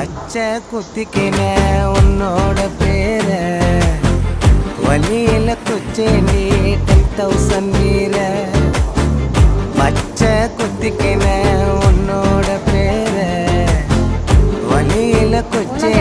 பச்சை குத்திக்கின உன்னோட பேர வலியில குச்சேண்டி 10,000 வீர பச்சை குத்திக்கின உன்னோட பேர வலியில குச்சே